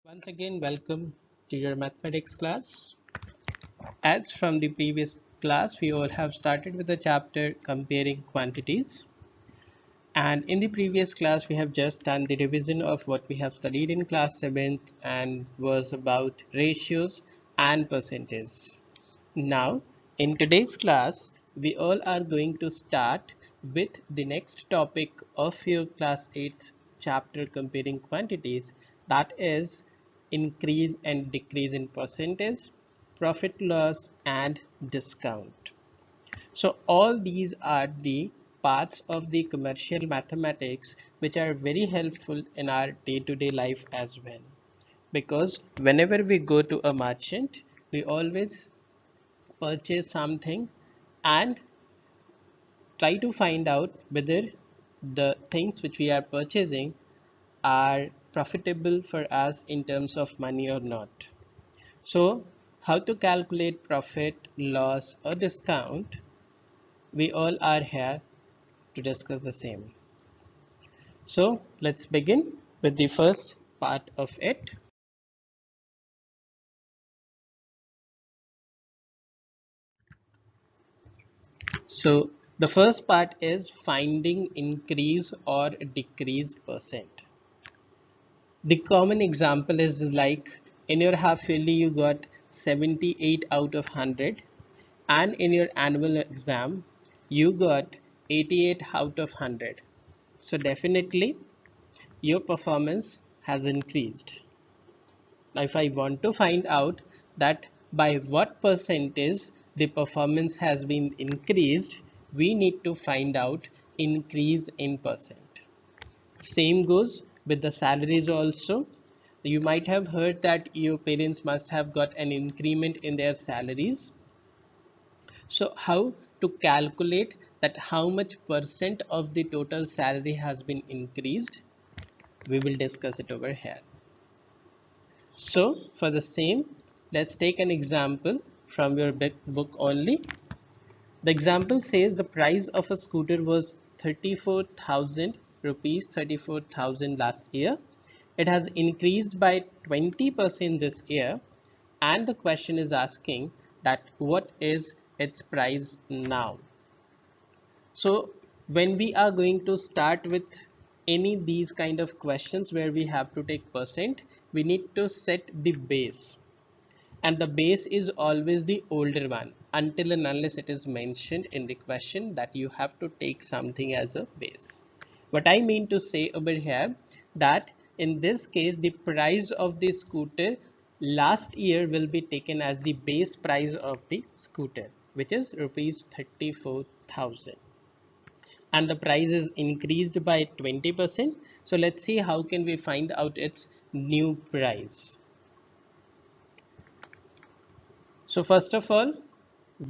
Once again, welcome to your mathematics class. As from the previous class, we all have started with the chapter comparing quantities. And in the previous class, we have just done the revision of what we have studied in class 7th and was about ratios and percentage. Now, in today's class, we all are going to start with the next topic of your class 8th chapter comparing quantities, that is increase and decrease in percentage, profit loss and discount. So all these are the parts of the commercial mathematics which are very helpful in our day-to-day life as well. Because whenever we go to a merchant, we always purchase something and try to find out whether the things which we are purchasing are profitable for us in terms of money or not. So how to calculate profit, loss or discount, we all are here to discuss the same. So let's begin with the first part of it. So the first part is finding increase or decrease percent. The common example is like in your half yearly you got 78 out of 100 and in your annual exam you got 88 out of 100. So definitely your performance has increased. Now if I want to find out that by what percentage the performance has been increased, we need to find out increase in percent. Same goes with the salaries also. You might have heard that your parents must have got an increment in their salaries. So how to calculate that how much percent of the total salary has been increased? We will discuss it over here. So for the same, let's take an example from your book only. The example says the price of a scooter was 34,000 rupees, 34,000 last year. It has increased by 20% this year, and the question is asking that what is its price now. So when we are going to start with any these kind of questions where we have to take percent, we need to set the base, and the base is always the older one until and unless it is mentioned in the question that you have to take something as a base. What I mean to say over here, that in this case the price of the scooter last year will be taken as the base price of the scooter, which is rupees 34,000, and the price is increased by 20%. So let's see how can we find out its new price. So first of all,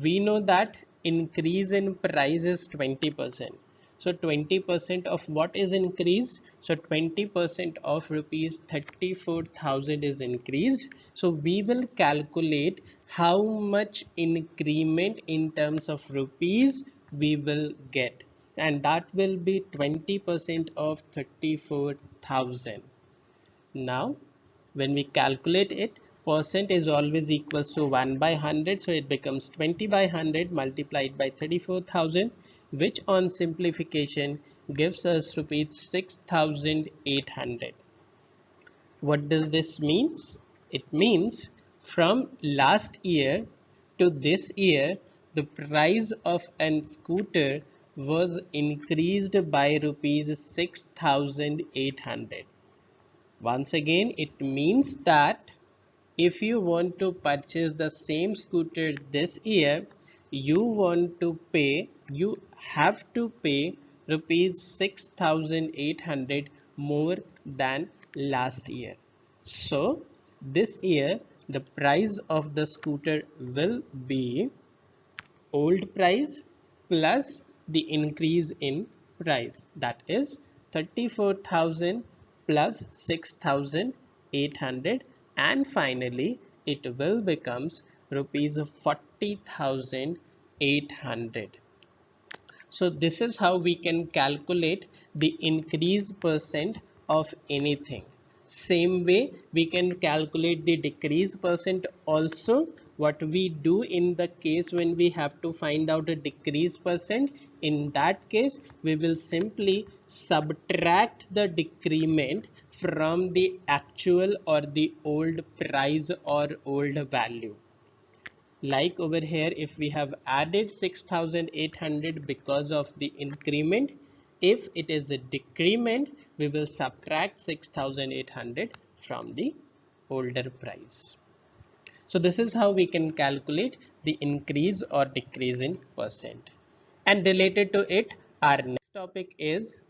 we know that increase in price is 20%. So 20% of what is increased? So 20% of rupees 34,000 is increased. So we will calculate how much increment in terms of rupees we will get, and that will be 20% of 34,000. Now when we calculate it, percent is always equals to 1 by 100, so it becomes 20 by 100 multiplied by 34,000, which on simplification gives us rupees 6,800. What does this means? It means from last year to this year the price of an scooter was increased by rupees 6,800. Once again, it means that if you want to purchase the same scooter this year, you have to pay rupees 6,800 more than last year. So this year the price of the scooter will be old price plus the increase in price, that is 34,000 plus 6,800, and finally it will becomes rupees 40,800. So this is how we can calculate the increase percent of anything. Same way we can calculate the decrease percent also. What we do in the case when we have to find out a decrease percent, in that case we will simply subtract the decrement from the actual or the old price or old value. Like over here, if we have added 6,800 because of the increment, if it is a decrement, we will subtract 6,800 from the older price. So this is how we can calculate the increase or decrease in percent. And related to it, our next topic is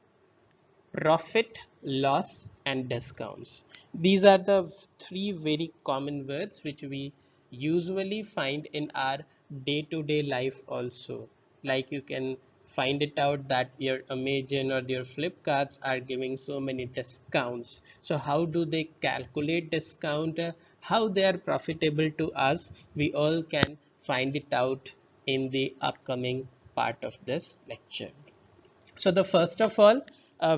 profit, loss, and discounts. These are the three very common words which we usually find in our day-to-day life also. Like you can find it out that your Amazon or your Flipkarts are giving so many discounts. So how do they calculate discount? How they are profitable to us? We all can find it out in the upcoming part of this lecture. So the first of all,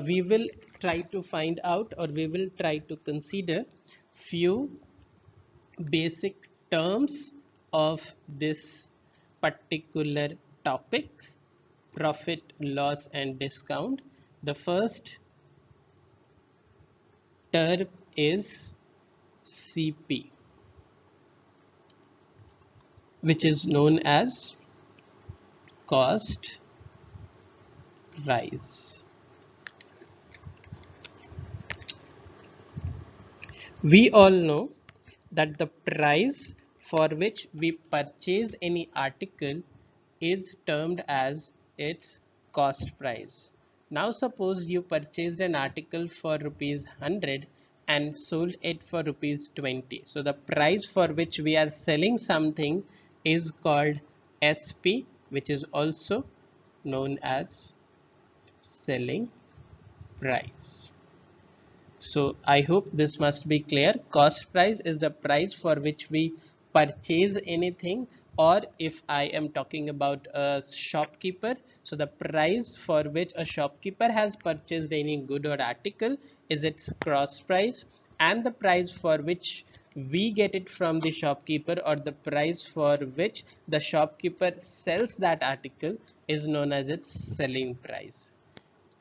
we will try to find out, or we will try to consider few basic terms of this particular topic: profit, loss, and discount. The first term is CP, which is known as cost price. We all know that the price for which we purchase any article is termed as its cost price. Now suppose you purchased an article for rupees 100 and sold it for rupees 20. So the price for which we are selling something is called SP, which is also known as selling price. So I hope this must be clear. Cost price is the price for which we purchase anything, or if I am talking about a shopkeeper, so the price for which a shopkeeper has purchased any good or article is its cost price, and the price for which we get it from the shopkeeper, or the price for which the shopkeeper sells that article, is known as its selling price.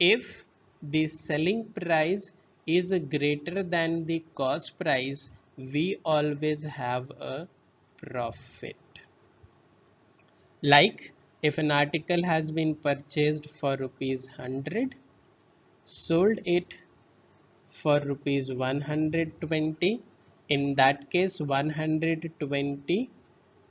If the selling price is greater than the cost price, we always have a profit. Like if an article has been purchased for rupees 100, sold it for rupees 120, in that case 120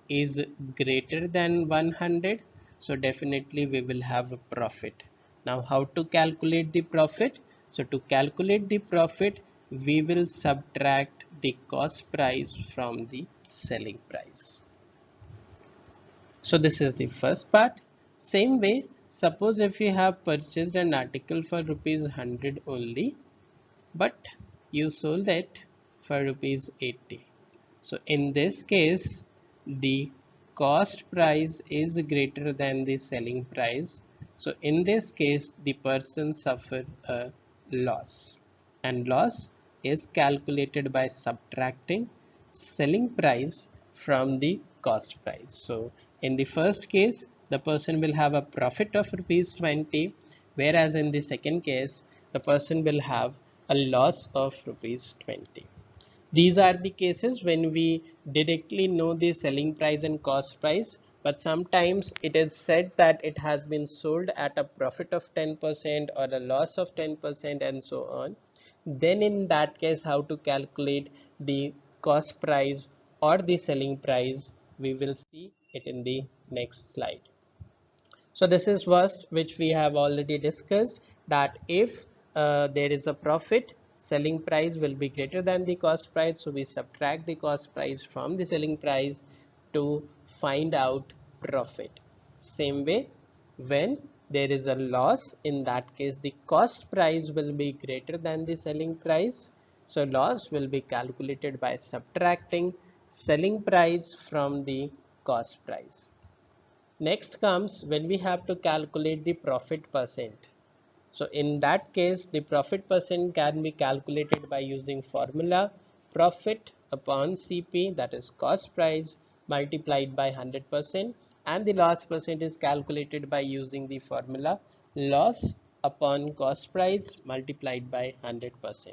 is greater than 100, so definitely we will have a profit. Now how to calculate the profit? So to calculate the profit, we will subtract the cost price from the selling price. So this is the first part. Same way, suppose if you have purchased an article for rupees 100 only, but you sold it for rupees 80. So in this case, the cost price is greater than the selling price. So in this case, the person suffered a loss, and loss is calculated by subtracting selling price from the cost price. So in the first case, the person will have a profit of rupees 20, whereas in the second case, the person will have a loss of rupees 20. These are the cases when we directly know the selling price and cost price, but sometimes it is said that it has been sold at a profit of 10% or a loss of 10% and so on. Then in that case, how to calculate the cost price or the selling price, we will see it in the next slide. So this is first which we have already discussed, that if there is a profit, selling price will be greater than the cost price, so we subtract the cost price from the selling price to find out profit. Same way, when there is a loss, in that case the cost price will be greater than the selling price, so loss will be calculated by subtracting selling price from the cost price. Next comes when we have to calculate the profit percent. So in that case, the profit percent can be calculated by using formula profit upon CP, that is cost price, multiplied by 100%, and the loss percent is calculated by using the formula loss upon cost price multiplied by 100%.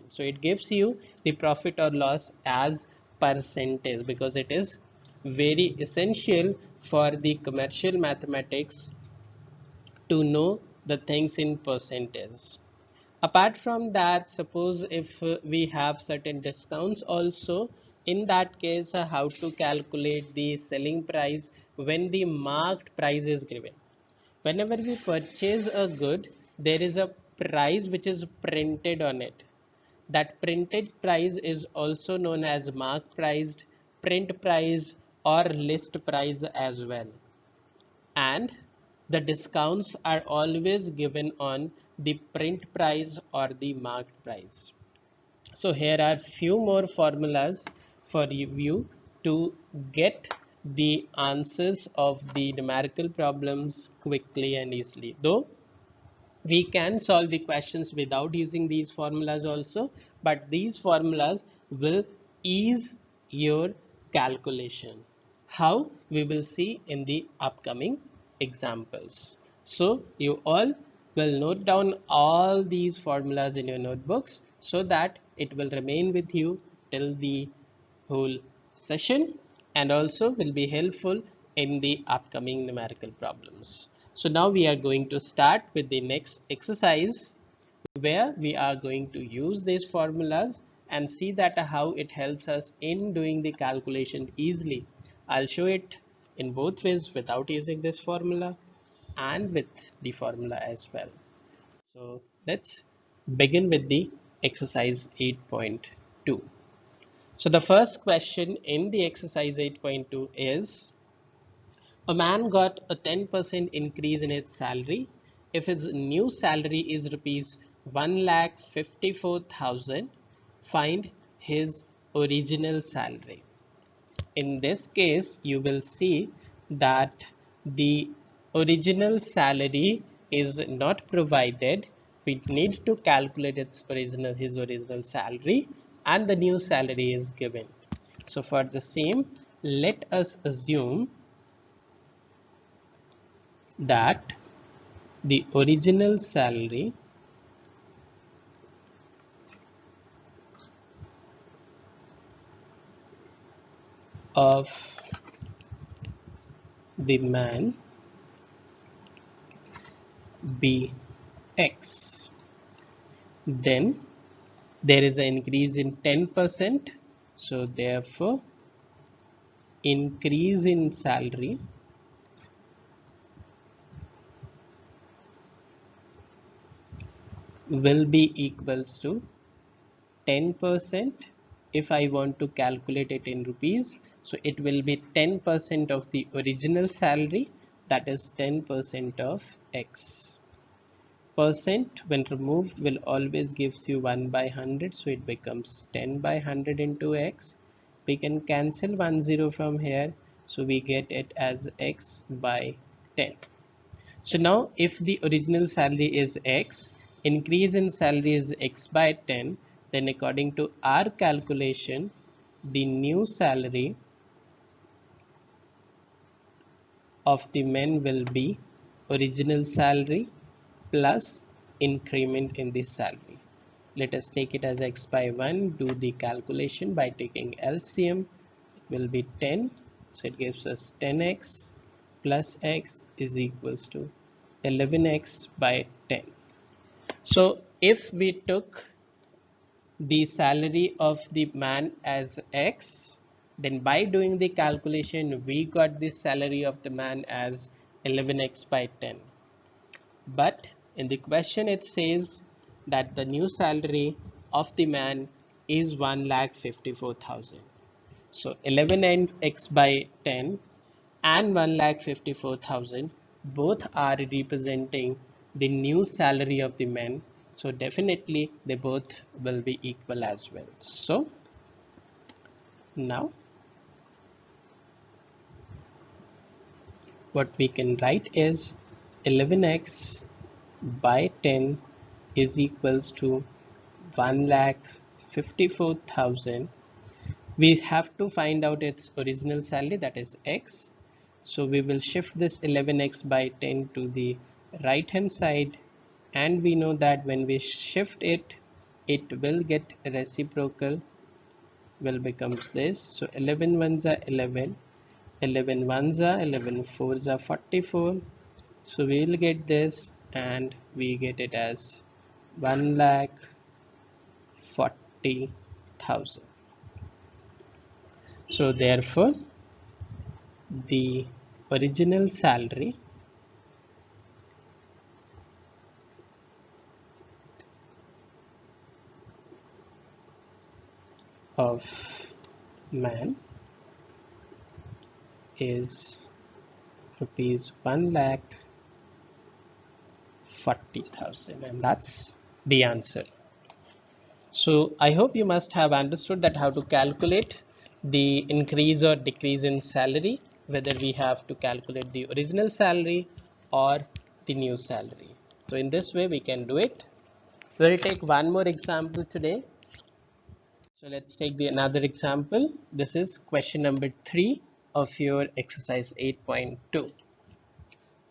So it gives you the profit or loss as percentage, because it is very essential for the commercial mathematics to know the things in percentage. Apart from that, suppose if we have certain discounts also, in that case, how to calculate the selling price when the marked price is given. Whenever we purchase a good, there is a price which is printed on it. That printed price is also known as mark priced, print price, or list price as well. And the discounts are always given on the print price or the marked price. So here are few more formulas for you to get the answers of the numerical problems quickly and easily. Though we can solve the questions without using these formulas also, but these formulas will ease your calculation. How, we will see in the upcoming examples. So you all will note down all these formulas in your notebooks so that it will remain with you till the whole session, and also will be helpful in the upcoming numerical problems. So now we are going to start with the next exercise, where we are going to use these formulas and see that how it helps us in doing the calculation easily. I'll show it in both ways, without using this formula and with the formula as well. So let's begin with the exercise 8.2. So the first question in the exercise 8.2 is, a man got a 10% increase in his salary if his new salary is rupees 1,54,000. Find his original salary. In this case, you will see that the original salary is not provided. We need to calculate his original salary, and the new salary is given. So for the same, let us assume that the original salary of the man be X. Then there is an increase in 10%. So therefore, increase in salary will be equals to 10%. If I want to calculate it in rupees, so it will be 10% of the original salary, that is 10% of X. Percent when removed will always gives you 1 by 100, so it becomes 10 by 100 into X. We can cancel 10 from here, so we get it as X by 10. So now if the original salary is X, increase in salary is X by 10, then according to our calculation, the new salary of the men will be original salary plus increment in the salary. Let us take it as X by 1, do the calculation by taking LCM. It will be 10, so it gives us 10x plus x is equals to 11x by 10. So if we took the salary of the man as X, then by doing the calculation we got the salary of the man as 11x by 10. But in the question it says that the new salary of the man is 1,54,000. So 11x by 10 and 1,54,000 both are representing the new salary of the men. So definitely they both will be equal as well. So now what we can write is 11x by 10 is equals to 1,54,000. We have to find out its original salary, that is x. So we will shift this 11x by 10 to the right hand side, and we know that when we shift it, it will get reciprocal, will becomes this. So 11 ones are 11, 11 ones are 11 fours are 44. So we will get this, and we get it as 1,40,000. So therefore the original salary of man is rupees 1,40,000, and that's the answer. So I hope you must have understood that how to calculate the increase or decrease in salary, whether we have to calculate the original salary or the new salary. So in this way we can do it. We'll take one more example today. So let's take the another example. This is question number 3 of your exercise 8.2.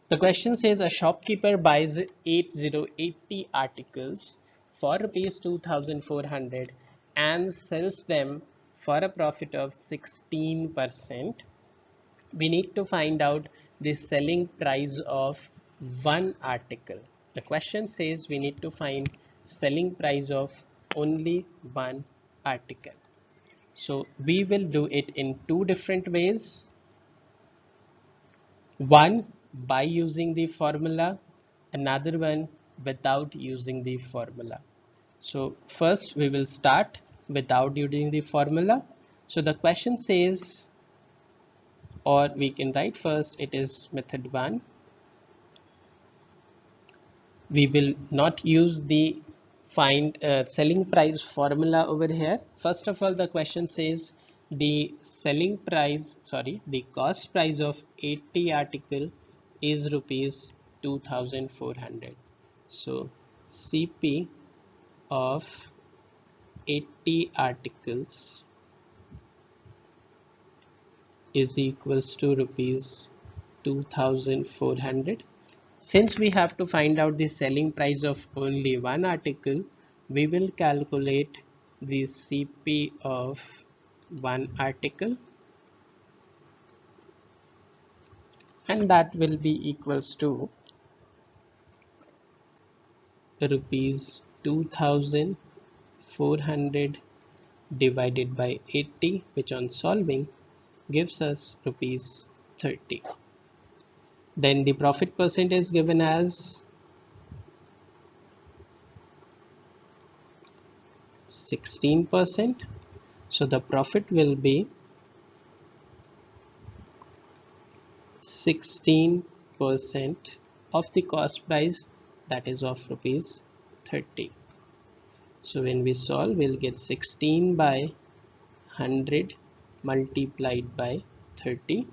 The question says a shopkeeper buys 8080 articles for rupees 2400 and sells them for a profit of 16%. We need to find out the selling price of one article. The question says we need to find selling price of only one article. So we will do it in two different ways. One by using the formula, another one without using the formula. So first we will start without using the formula. So the question says, or we can write first, it is method 1. We will not use the find selling price formula over here. First of all, the question says the selling price, sorry, the cost price of 80 article is rupees 2400. So CP of 80 articles is equals to rupees 2400. Since we have to find out the selling price of only one article, we will calculate the CP of one article, and that will be equals to rupees 2400 divided by 80, which on solving gives us rupees 30. Then the profit percent is given as 16%. So the profit will be 16% of the cost price, that is of rupees 30. So when we solve, we'll get 16 by 100 multiplied by 30.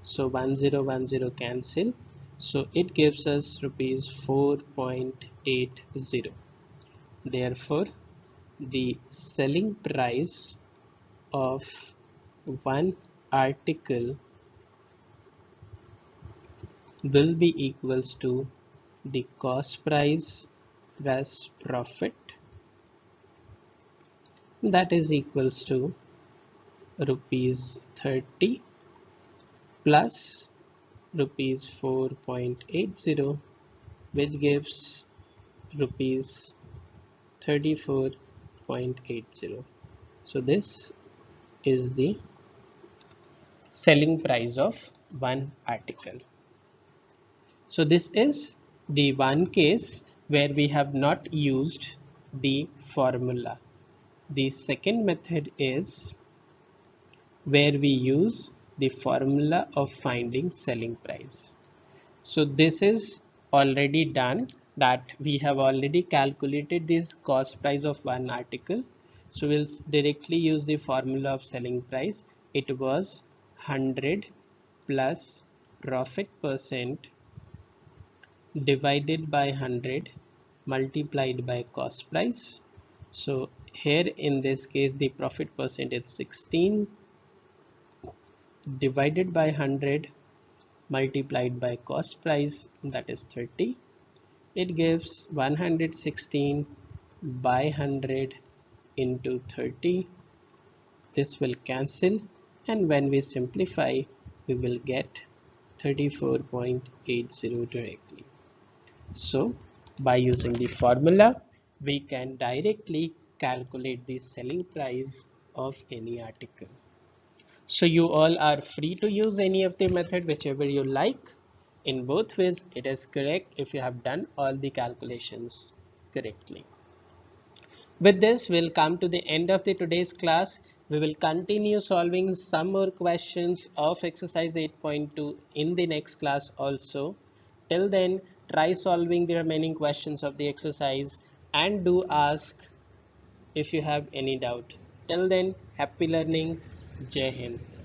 So 1010 cancel. So it gives us rupees 4.80. Therefore, the selling price of one article will be equals to the cost price plus profit, that is equals to rupees 30 plus rupees 4.80, which gives rupees 34.80. So this is the selling price of one article. So this is the one case where we have not used the formula. The second method is where we use the formula of finding selling price. So this is already done, that we have already calculated this cost price of one article. So we'll directly use the formula of selling price. It was 100 plus profit percent divided by 100 multiplied by cost price. So here in this case the profit percent is 16 divided by 100 multiplied by cost price, that is 30. It gives 116 by 100 into 30. This will cancel, and when we simplify we will get 34.80 directly. So by using the formula we can directly calculate the selling price of any article. So you all are free to use any of the method whichever you like. In both ways it is correct if you have done all the calculations correctly. With this we'll come to the end of the today's class. We will continue solving some more questions of exercise 8.2 in the next class also. Till then, try solving the remaining questions of the exercise and do ask if you have any doubt. Till then, happy learning. Jai Hind.